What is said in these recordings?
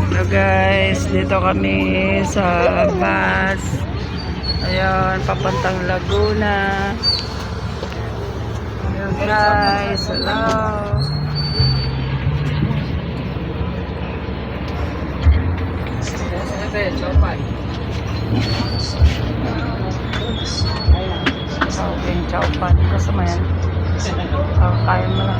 Hello guys, dito kami sa bus. Ayun, papuntang Laguna. Ayun guys, hello. Chowpan. Gusto mo yan? Kaya mo lang.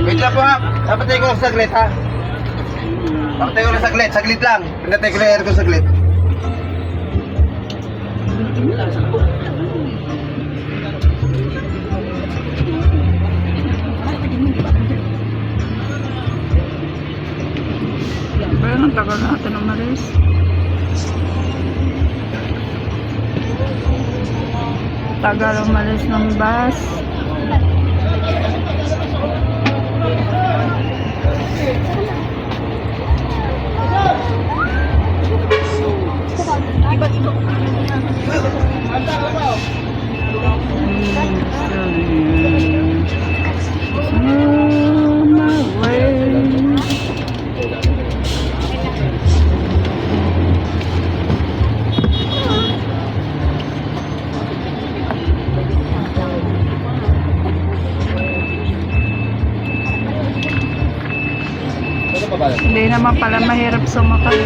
Wait lang po ha. Papatay ko lang saglit ha. Papatay ko lang saglit. Saglit lang. Pinatay ko lang air ko saglit. Pero ang tagal natin umalis. Tagal umalis ng bus. Hindi naman pala mahirap sumakay.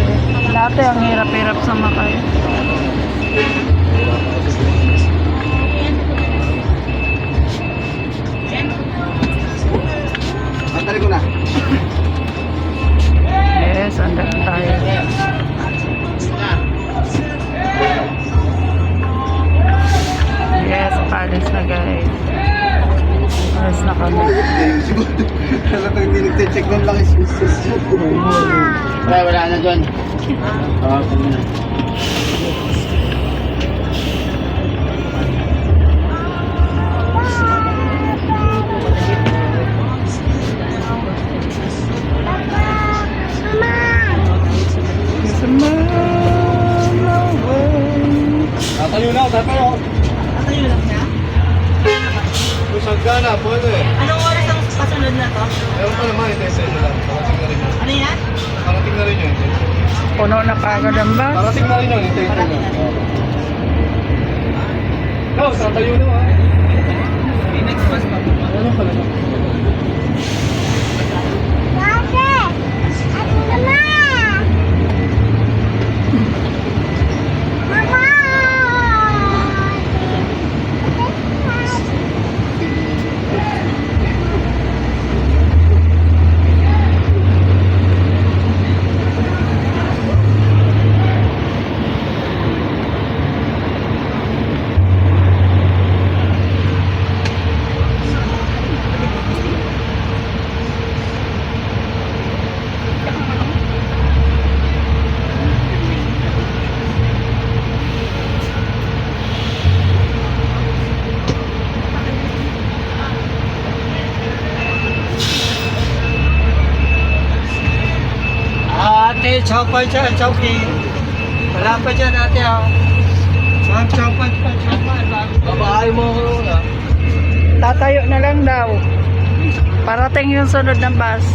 Dati ang hirap-hirap sumakay. Pantali ko na. Yes, andun tayo. Yes, palis na guys. Palis na kami. Halatang hindi nagte-check ng langis. Wala na dyan. Tatayo na, tatayo. Tatayo lang siya? Kusang ka na, pwede. Anong oras ang pasunod na to? Ewan pa naman, ite-send na lang. Parating na rin yun. Ano yan? Parating na rin yun. Puno na kagad ang bus. Parating na rin yun, ite-send na. No, tatayo na ha. Next bus pa. Ano pala na? Ate, chowpan siya, chowking. Wala pa dyan ate ha. Chowpan pa, chowpan. Babahay mo ako na. Tatayo na lang daw. Parating yung sunod ng bus.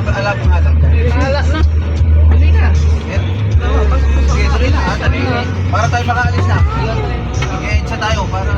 alam nga lang. Bahala na. Hindi na. Sige, tuloy na. Para tayo makaalis na. Sige, isa tayo. Para